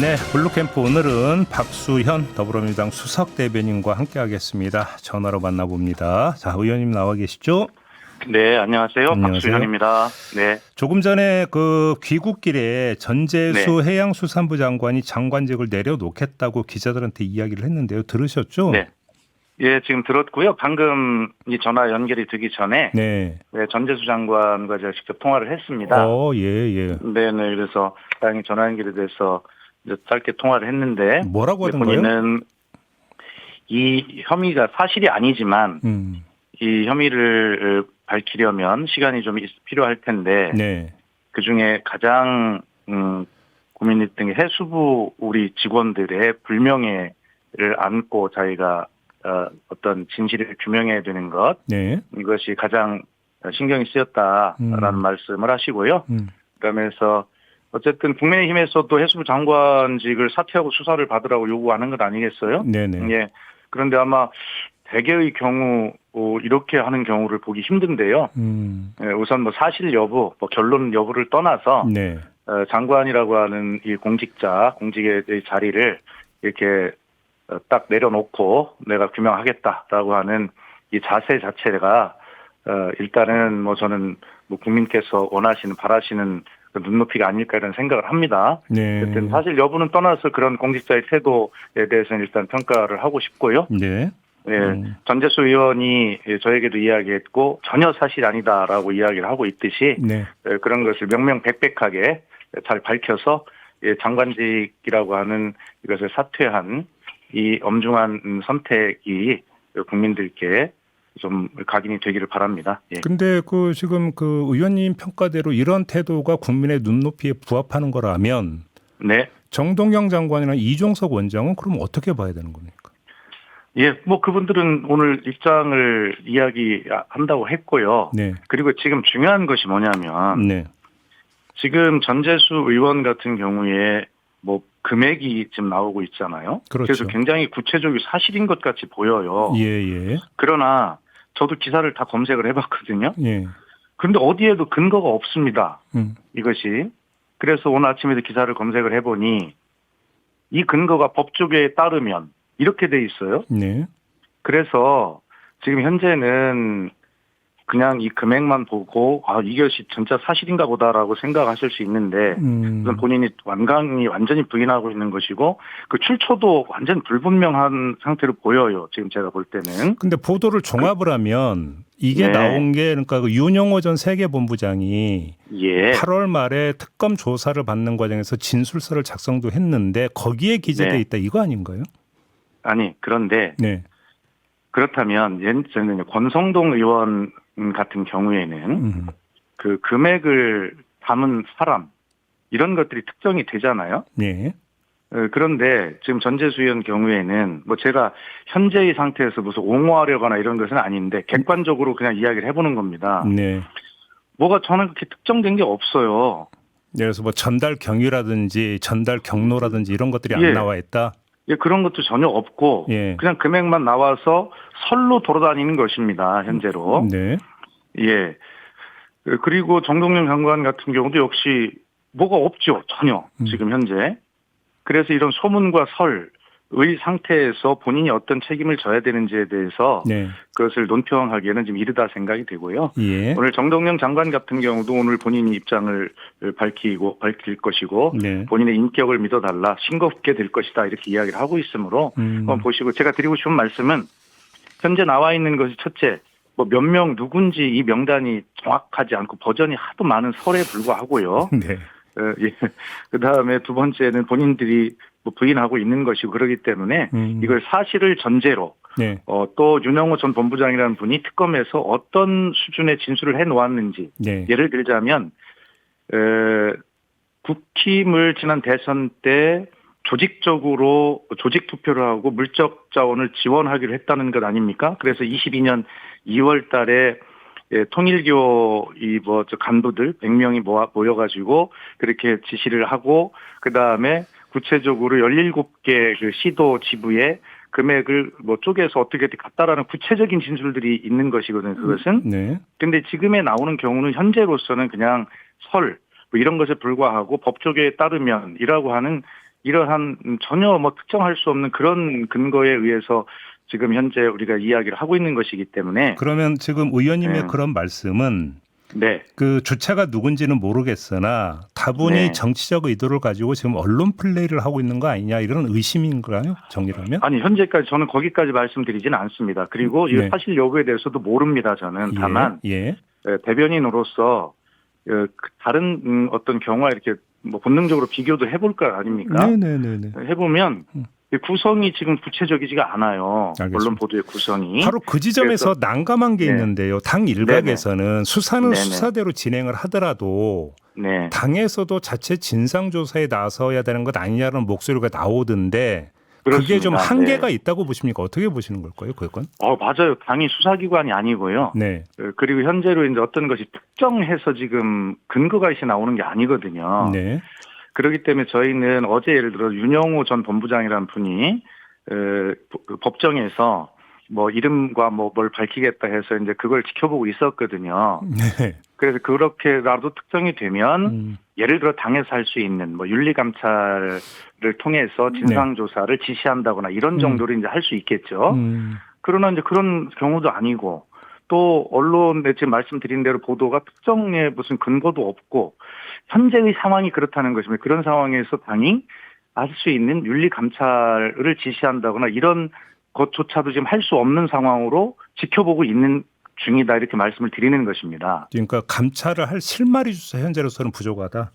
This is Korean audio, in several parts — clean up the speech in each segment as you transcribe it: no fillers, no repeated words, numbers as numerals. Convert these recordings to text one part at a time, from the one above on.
네, 블루캠프 오늘은 박수현 더불어민주당 수석 대변인과 함께하겠습니다. 전화로 만나봅니다. 자, 의원님 나와 계시죠? 네, 안녕하세요. 박수현입니다. 네. 조금 전에 그 귀국길에 전재수 네. 해양수산부 장관이 장관직을 내려놓겠다고 기자들한테 이야기를 했는데요. 들으셨죠? 네. 예, 지금 들었고요. 방금 이 전화 연결이 되기 전에 네. 네, 전재수 장관과 제가 직접 통화를 했습니다. 예. 네. 그래서 다행히 전화 연결이 돼서 이제 짧게 통화를 했는데 뭐라고 하던가요? 본인은 이 혐의가 사실이 아니지만 이 혐의를 밝히려면 시간이 좀 필요할 텐데 네. 그중에 가장 고민이 있던 게 해수부 우리 직원들의 불명예를 안고 자기가 어떤 진실을 규명해야 되는 것, 네. 이것이 가장 신경이 쓰였다라는 말씀을 하시고요. 그러면서 어쨌든 국민의힘에서도 해수부 장관직을 사퇴하고 수사를 받으라고 요구하는 것 아니겠어요? 네네. 예. 그런데 아마 대개의 경우 이렇게 하는 경우를 보기 힘든데요. 예, 우선 뭐 사실 여부, 뭐 결론 여부를 떠나서 네. 장관이라고 하는 이 공직의 자리를 이렇게 딱 내려놓고 내가 규명하겠다라고 하는 이 자세 자체가 일단은 뭐 저는 뭐 국민께서 원하시는 바라시는 그 눈높이가 아닐까 이런 생각을 합니다. 네. 어쨌든 사실 여부는 떠나서 그런 공직자의 태도에 대해서는 일단 평가를 하고 싶고요. 네. 예, 전재수 의원이 저에게도 이야기했고 전혀 사실 아니다라고 이야기를 하고 있듯이 네. 그런 것을 명명백백하게 잘 밝혀서 장관직이라고 하는 이것을 사퇴한 이 엄중한 선택이 국민들께 좀 각인이 되기를 바랍니다. 예. 근데 그 지금 그 의원님 평가대로 이런 태도가 국민의 눈높이에 부합하는 거라면 네. 정동영 장관이나 이종석 원장은 그럼 어떻게 봐야 되는 겁니까? 예, 뭐 그분들은 오늘 입장을 이야기한다고 했고요. 네. 그리고 지금 중요한 것이 뭐냐면 네. 지금 전재수 의원 같은 경우에 뭐 금액이 지금 나오고 있잖아요. 그렇죠. 그래서 굉장히 구체적인 사실인 것 같이 보여요. 예. 그러나 저도 기사를 다 검색을 해봤거든요. 예. 그런데 어디에도 근거가 없습니다. 음. 이것이. 그래서 오늘 아침에도 기사를 검색을 해보니 이 근거가 법조계에 따르면 이렇게 돼 있어요. 네. 그래서 지금 현재는 그냥 이 금액만 보고 이것이 진짜 사실인가 보다라고 생각하실 수 있는데 우선 본인이 완전히 부인하고 있는 것이고 그 출처도 완전 불분명한 상태로 보여요. 지금 제가 볼 때는. 근데 보도를 종합을 하면 이게 네. 나온 게 그러니까 그 윤영호 전 세계본부장이 예. 8월 말에 특검 조사를 받는 과정에서 진술서를 작성도 했는데 거기에 기재돼 네. 있다 이거 아닌가요? 아니 그런데 네. 그렇다면 저는 권성동 의원 같은 경우에는 그 금액을 담은 사람 이런 것들이 특정이 되잖아요. 네. 그런데 지금 전재수 의원 경우에는 뭐 제가 현재의 상태에서 무슨 옹호하려거나 이런 것은 아닌데 객관적으로 그냥 이야기를 해보는 겁니다. 네. 뭐가 저는 그렇게 특정된 게 없어요. 그래서 뭐 전달 경위라든지 전달 경로라든지 이런 것들이 안 나와 있다. 예, 그런 것도 전혀 없고 예. 그냥 금액만 나와서 설로 돌아다니는 것입니다. 현재로. 네. 예. 그리고 정동영 장관 같은 경우도 역시 뭐가 없죠. 전혀 지금 현재. 그래서 이런 소문과 설의 상태에서 본인이 어떤 책임을 져야 되는지에 대해서 네. 그것을 논평하기에는 좀 이르다 생각이 되고요. 예. 오늘 정동영 장관 같은 경우도 오늘 본인이 입장을 밝힐 것이고 네. 본인의 인격을 믿어달라 싱겁게 될 것이다 이렇게 이야기를 하고 있으므로 한번 보시고 제가 드리고 싶은 말씀은 현재 나와 있는 것이 첫째 뭐 몇 명 누군지 이 명단이 정확하지 않고 버전이 하도 많은 설에 불과하고요. 네. 예. 그 다음에 두 번째는 본인들이 뭐 부인하고 있는 것이고 그러기 때문에 이걸 사실을 전제로 네. 또 윤영호 전 본부장이라는 분이 특검에서 어떤 수준의 진술을 해 놓았는지 네. 예를 들자면 국힘을 지난 대선 때 조직적으로 조직 투표를 하고 물적 자원을 지원하기로 했다는 것 아닙니까? 그래서 22년 2월 달에 통일교 간부들 100명이 모여가지고 그렇게 지시를 하고 그 다음에 구체적으로 17개 그 시도 지부에 금액을 뭐 쪼개서 어떻게 갔다라는 구체적인 진술들이 있는 것이거든요. 그것은. 네. 근데 지금에 나오는 경우는 현재로서는 그냥 설 뭐 이런 것에 불과하고 법조계에 따르면이라고 하는 이러한 전혀 뭐 특정할 수 없는 그런 근거에 의해서 지금 현재 우리가 이야기를 하고 있는 것이기 때문에 그러면 지금 의원님의 네. 그런 말씀은 네. 그 주체가 누군지는 모르겠으나 다분히 네. 정치적 의도를 가지고 지금 언론 플레이를 하고 있는 거 아니냐 이런 의심인가요? 정리하면? 아니 현재까지 저는 거기까지 말씀드리지는 않습니다. 그리고 이 네. 사실 여부에 대해서도 모릅니다. 저는 다만 예. 대변인으로서 다른 어떤 경우와 이렇게 뭐 본능적으로 비교도 해볼 거 아닙니까? 네네네네. 해보면 이 구성이 지금 구체적이지가 않아요. 알겠습니다. 언론 보도의 구성이. 바로 그 지점에서 난감한 게 네. 있는데요. 당 일각에서는 수사는 네네. 수사대로 진행을 하더라도 네. 당에서도 자체 진상조사에 나서야 되는 것 아니냐는 목소리가 나오던데 그렇습니다. 그게 좀 한계가 네. 있다고 보십니까? 어떻게 보시는 걸까요? 그건? 맞아요. 당이 수사기관이 아니고요. 네. 그리고 현재로 이제 어떤 것이 특정해서 지금 근거가 있이 나오는 게 아니거든요. 네. 그렇기 때문에 저희는 어제 예를 들어 윤영호 전 본부장이라는 분이 법정에서 뭐 이름과 뭐 뭘 밝히겠다 해서 이제 그걸 지켜보고 있었거든요. 네. 그래서 그렇게라도 특정이 되면 예를 들어 당에서 할 수 있는 뭐 윤리감찰을 통해서 진상조사를 지시한다거나 이런 정도로 이제 할 수 있겠죠. 그러나 이제 그런 경우도 아니고 또 언론에 지금 말씀드린 대로 보도가 특정에 무슨 근거도 없고 현재의 상황이 그렇다는 것입니다. 그런 상황에서 당이 할 수 있는 윤리감찰을 지시한다거나 이런 것조차도 지금 할 수 없는 상황으로 지켜보고 있는 중이다 이렇게 말씀을 드리는 것입니다. 그러니까 감찰을 할 실마리 조사 현재로서는 부족하다.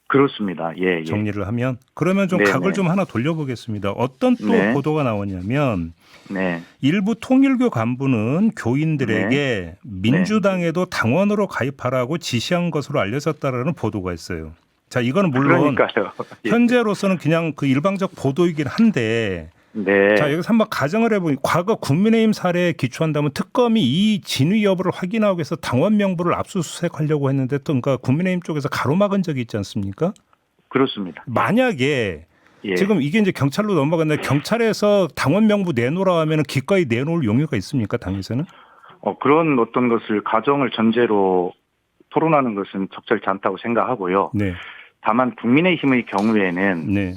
그렇습니다. 예, 예. 정리를 하면 그러면 좀 네네. 각을 좀 하나 돌려보겠습니다. 어떤 또 네. 보도가 나오냐면 네. 일부 통일교 간부는 교인들에게 민주당에도 당원으로 가입하라고 지시한 것으로 알려졌다라는 보도가 있어요. 자, 이거는 물론 그러니까요. 예. 현재로서는 그냥 그 일방적 보도이긴 한데 네. 자, 여기서 한번 가정을 해보니 과거 국민의힘 사례에 기초한다면 특검이 이 진위 여부를 확인하기 위해서 당원 명부를 압수수색하려고 했는데 또 그러니까 국민의힘 쪽에서 가로막은 적이 있지 않습니까? 그렇습니다. 만약에 예. 지금 이게 이제 경찰로 넘어갔는데 경찰에서 당원 명부 내놓으라 하면 기꺼이 내놓을 용의가 있습니까? 당에서는? 그런 어떤 것을 가정을 전제로 토론하는 것은 적절치 않다고 생각하고요. 네. 다만 국민의힘의 경우에는 네.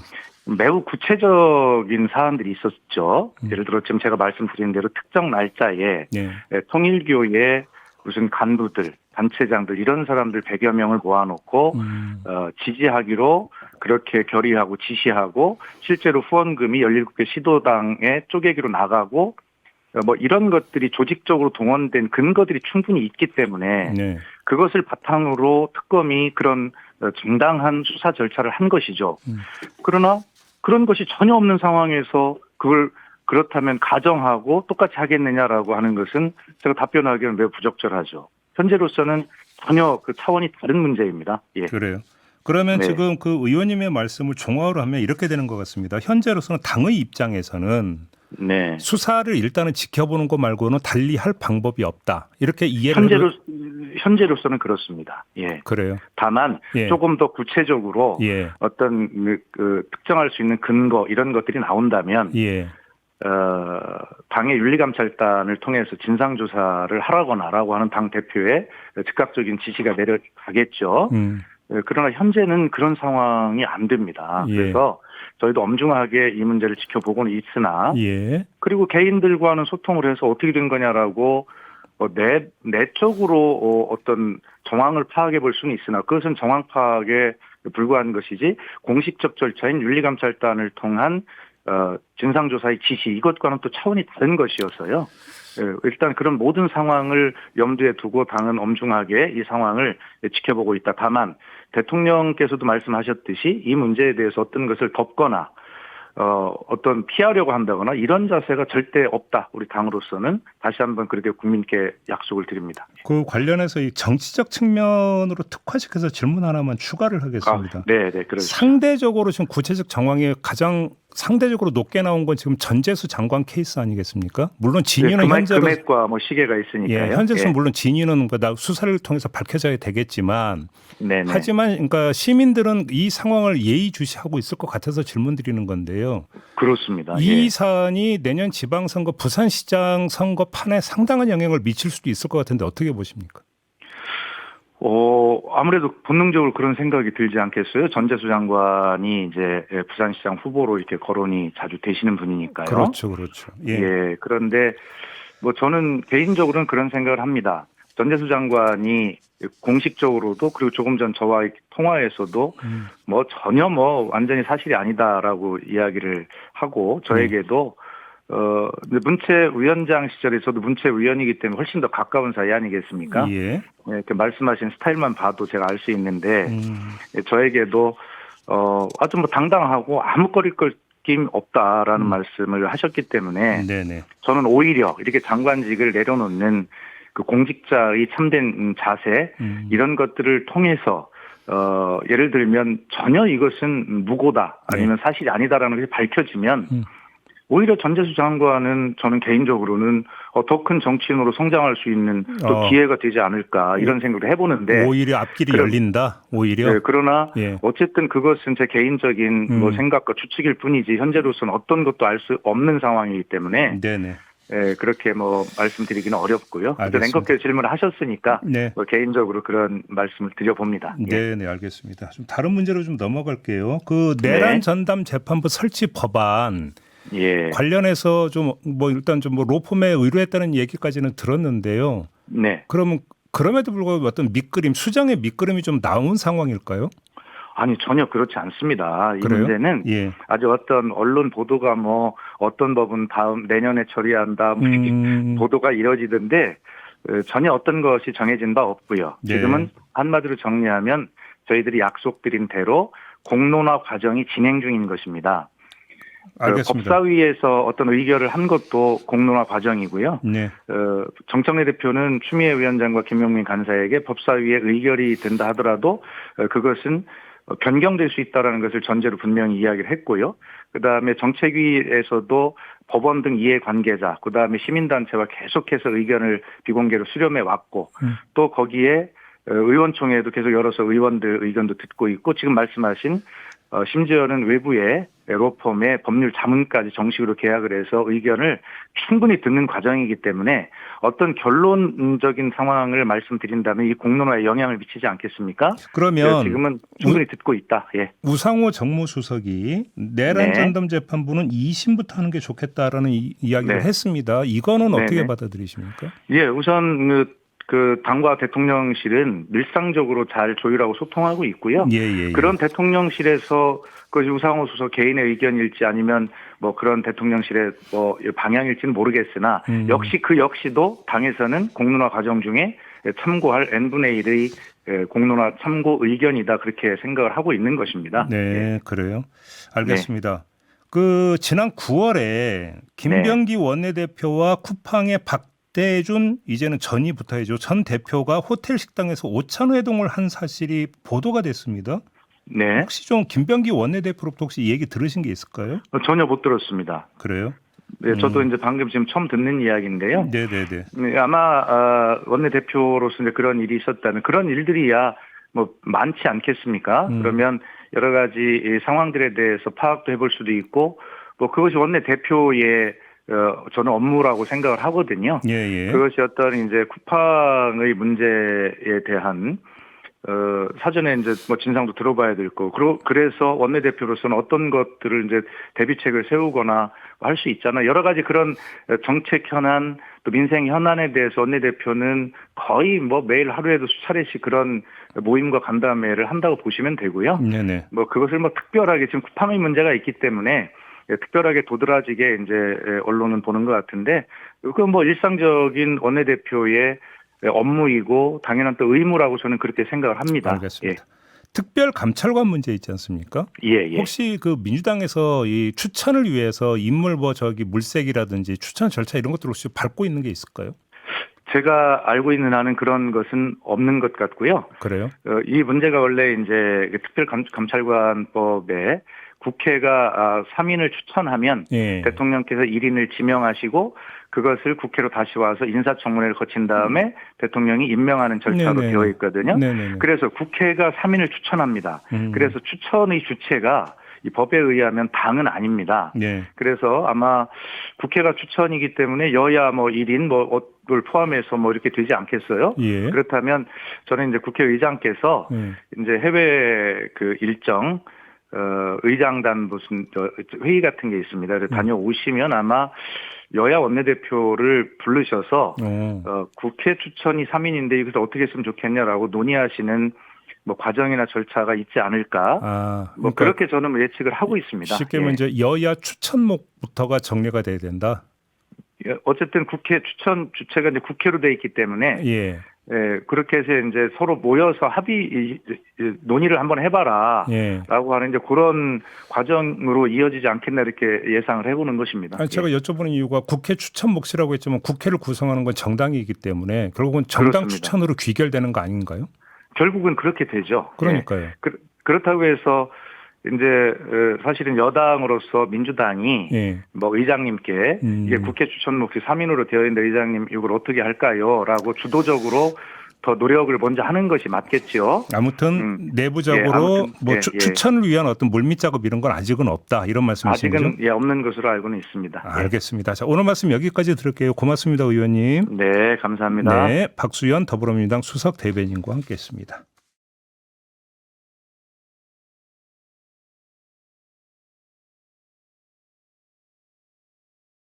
매우 구체적인 사안들이 있었죠. 예를 들어 지금 제가 말씀드린 대로 특정 날짜에 네. 통일교의 무슨 간부들, 단체장들 이런 사람들 100여 명을 모아놓고 지지하기로 그렇게 결의하고 지시하고 실제로 후원금이 17개 시도당에 쪼개기로 나가고 뭐 이런 것들이 조직적으로 동원된 근거들이 충분히 있기 때문에 네. 그것을 바탕으로 특검이 그런 정당한 수사 절차를 한 것이죠. 그러나 그런 것이 전혀 없는 상황에서 그걸 그렇다면 가정하고 똑같이 하겠느냐라고 하는 것은 제가 답변하기는 매우 부적절하죠. 현재로서는 전혀 그 차원이 다른 문제입니다. 예. 그래요. 그러면 네. 지금 그 의원님의 말씀을 종합으로 하면 이렇게 되는 것 같습니다. 현재로서는 당의 입장에서는 네. 수사를 일단은 지켜보는 것 말고는 달리 할 방법이 없다. 이렇게 이해를 현재로서는 그렇습니다. 예. 그래요. 다만 예. 조금 더 구체적으로 예. 어떤 그 특정할 수 있는 근거 이런 것들이 나온다면 예. 당의 윤리감찰단을 통해서 진상조사를 하라거나라고 하는 당 대표의 즉각적인 지시가 내려가겠죠. 그러나 현재는 그런 상황이 안 됩니다. 예. 그래서 저희도 엄중하게 이 문제를 지켜보고는 있으나 예. 그리고 개인들과는 소통을 해서 어떻게 된 거냐라고 내적으로 어떤 정황을 파악해 볼 수는 있으나 그것은 정황 파악에 불과한 것이지 공식적 절차인 윤리감찰단을 통한 진상조사의 지시 이것과는 또 차원이 다른 것이어서요. 일단 그런 모든 상황을 염두에 두고 당은 엄중하게 이 상황을 지켜보고 있다. 다만 대통령께서도 말씀하셨듯이 이 문제에 대해서 어떤 것을 덮거나 어떤 피하려고 한다거나 이런 자세가 절대 없다. 우리 당으로서는 다시 한번 그렇게 국민께 약속을 드립니다. 그 관련해서 이 정치적 측면으로 특화시켜서 질문 하나만 추가를 하겠습니다. 네, 그렇습니다. 상대적으로 지금 구체적 정황이 가장 상대적으로 높게 나온 건 지금 전재수 장관 케이스 아니겠습니까? 물론 진위는 현재로 금액과 뭐 시계가 있으니까요. 예, 현재로서는 물론 진위는 수사를 통해서 밝혀져야 되겠지만 네네. 하지만 그러니까 시민들은 이 상황을 예의주시하고 있을 것 같아서 질문드리는 건데요. 그렇습니다. 이 사안이 내년 지방선거 부산시장 선거 판에 상당한 영향을 미칠 수도 있을 것 같은데 어떻게 보십니까? 아무래도 본능적으로 그런 생각이 들지 않겠어요? 전재수 장관이 이제 부산시장 후보로 이렇게 거론이 자주 되시는 분이니까요. 그렇죠, 그렇죠. 예. 예, 그런데 뭐 저는 개인적으로는 그런 생각을 합니다. 전재수 장관이 공식적으로도 그리고 조금 전 저와의 통화에서도 뭐 전혀 뭐 완전히 사실이 아니다라고 이야기를 하고 저에게도 문체위원장 시절에 저도 문체위원이기 때문에 훨씬 더 가까운 사이 아니겠습니까? 예. 예, 이렇게 말씀하신 스타일만 봐도 제가 알 수 있는데 예, 저에게도 아주 뭐 당당하고 아무 거릴 느낌 없다라는 말씀을 하셨기 때문에 네네. 저는 오히려 이렇게 장관직을 내려놓는 그 공직자의 참된 자세 이런 것들을 통해서 예를 들면 전혀 이것은 무고다 아니면 사실이 아니다라는 것이 밝혀지면 오히려 전재수 장관은 저는 개인적으로는 더 큰 정치인으로 성장할 수 있는 또 기회가 되지 않을까 이런 생각을 해보는데 오히려 앞길이 열린다. 오히려. 네, 그러나 예. 어쨌든 그것은 제 개인적인 뭐 생각과 추측일 뿐이지 현재로서는 어떤 것도 알 수 없는 상황이기 때문에 네네. 예, 그렇게 뭐 말씀드리기는 어렵고요. 알겠습니다. 앵커께서 질문을 하셨으니까 네. 뭐 개인적으로 그런 말씀을 드려봅니다. 예. 네, 알겠습니다. 좀 다른 문제로 좀 넘어갈게요. 그 내란 네. 전담 재판부 설치 법안 예. 관련해서 좀 뭐 일단 좀 뭐 로펌에 의뢰했다는 얘기까지는 들었는데요. 네. 그러면 그럼에도 불구하고 어떤 밑그림, 수정의 밑그림이 좀 나온 상황일까요? 아니 전혀 그렇지 않습니다. 이 그래요? 문제는 예. 아주 어떤 언론 보도가 뭐 어떤 법은 다음 내년에 처리한다 보도가 이뤄지던데 전혀 어떤 것이 정해진 바 없고요. 네. 지금은 한마디로 정리하면 저희들이 약속드린 대로 공론화 과정이 진행 중인 것입니다. 알겠습니다. 법사위에서 어떤 의결을 한 것도 공론화 과정이고요. 네. 정청래 대표는 추미애 위원장과 김용민 간사에게 법사위의 의결이 된다 하더라도 그것은 변경될 수 있다라는 것을 전제로 분명히 이야기를 했고요. 그다음에 정책위에서도 법원 등 이해관계자, 그다음에 시민단체와 계속해서 의견을 비공개로 수렴해 왔고 또 거기에 의원총회도 계속 열어서 의원들 의견도 듣고 있고 지금 말씀하신 심지어는 외부의 로펌의 법률 자문까지 정식으로 계약을 해서 의견을 충분히 듣는 과정이기 때문에 어떤 결론적인 상황을 말씀드린다면 이 공론화에 영향을 미치지 않겠습니까? 그러면 지금은 충분히 듣고 있다. 예. 우상호 정무수석이 내란 네. 전담 재판부는 2심부터 하는 게 좋겠다라는 이야기를 네. 했습니다. 이거는 어떻게 네네. 받아들이십니까? 예, 우선 그 당과 대통령실은 밀상적으로 잘 조율하고 소통하고 있고요. 예. 그런 대통령실에서 그것이 우상호 수석 개인의 의견일지 아니면 뭐 그런 대통령실의 뭐 방향일지는 모르겠으나 역시 그 역시도 당에서는 공론화 과정 중에 참고할 n분의 1의 공론화 참고 의견이다 그렇게 생각을 하고 있는 것입니다. 네, 예. 그래요. 알겠습니다. 그 지난 9월에 김병기 원내대표와 쿠팡의 박대준 이제는 전이 붙어야죠. 전 대표가 호텔 식당에서 오찬 회동을 한 사실이 보도가 됐습니다. 네. 혹시 좀 김병기 원내대표로부터 혹시 얘기 들으신 게 있을까요? 전혀 못 들었습니다. 그래요? 네, 저도 이제 방금 지금 처음 듣는 이야기인데요. 네네네. 네, 아마 원내대표로서 이제 그런 일이 있었다면 그런 일들이야 뭐 많지 않겠습니까? 그러면 여러 가지 이 상황들에 대해서 파악도 해볼 수도 있고 뭐 그것이 원내대표의 저는 업무라고 생각을 하거든요. 예. 그것이 어떤 이제 쿠팡의 문제에 대한 사전에 이제 뭐 진상도 들어봐야 될 거고, 그래서 원내대표로서는 어떤 것들을 이제 대비책을 세우거나 할 수 있잖아. 여러 가지 그런 정책 현안, 또 민생 현안에 대해서 원내대표는 거의 뭐 매일 하루에도 수차례씩 그런 모임과 간담회를 한다고 보시면 되고요. 네네. 뭐 그것을 뭐 특별하게 지금 쿠팡의 문제가 있기 때문에 특별하게 도드라지게 이제 언론은 보는 것 같은데, 그건 뭐 일상적인 원내대표의 업무이고 당연한 또 의무라고 저는 그렇게 생각을 합니다. 알겠습니다. 특별 감찰관 문제 있지 않습니까? 예. 혹시 그 민주당에서 이 추천을 위해서 인물 물색이라든지 추천 절차 이런 것들을 혹시 밟고 있는 게 있을까요? 제가 알고 있는 한은 그런 것은 없는 것 같고요. 그래요? 이 문제가 원래 이제 특별 감찰관법에 국회가 3인을 추천하면 대통령께서 1인을 지명하시고 그것을 국회로 다시 와서 인사청문회를 거친 다음에 대통령이 임명하는 절차로 되어 있거든요. 그래서 국회가 3인을 추천합니다. 그래서 추천의 주체가 이 법에 의하면 당은 아닙니다. 네. 그래서 아마 국회가 추천이기 때문에 여야 뭐 1인 뭐를 포함해서 뭐 이렇게 되지 않겠어요? 예. 그렇다면 저는 이제 국회의장께서 이제 해외 그 일정 의장단 무슨 회의 같은 게 있습니다. 그래서 다녀오시면 아마 여야 원내대표를 부르셔서 국회 추천이 3인인데 여기서 어떻게 했으면 좋겠냐라고 논의하시는 뭐 과정이나 절차가 있지 않을까. 뭐 그러니까 그렇게 저는 예측을 하고 있습니다. 쉽게 말하면 이제 여야 추천목부터가 정리가 돼야 된다. 어쨌든 국회 추천 주체가 이제 국회로 돼 있기 때문에 예. 그렇게 해서 이제 서로 모여서 논의를 한번 해봐라라고 하는 이제 그런 과정으로 이어지지 않겠나 이렇게 예상을 해보는 것입니다. 아니, 제가 여쭤보는 이유가 국회 추천 몫이라고 했지만 국회를 구성하는 건 정당이기 때문에 결국은 정당 그렇습니다. 추천으로 귀결되는 거 아닌가요? 결국은 그렇게 되죠. 그러니까요. 그렇다고 해서 이제 사실은 여당으로서 민주당이 뭐 의장님께 이게 국회 추천 몫이 3인으로 되어 있는데 의장님 이걸 어떻게 할까요?라고 주도적으로 더 노력을 먼저 하는 것이 맞겠죠. 아무튼 내부적으로 추천을 위한 어떤 물밑 작업 이런 건 아직은 없다 이런 말씀이신 거죠? 아직은 없는 것으로 알고는 있습니다. 알겠습니다. 자, 오늘 말씀 여기까지 들을게요. 고맙습니다, 의원님. 네, 감사합니다. 네, 박수현 더불어민주당 수석 대변인과 함께했습니다.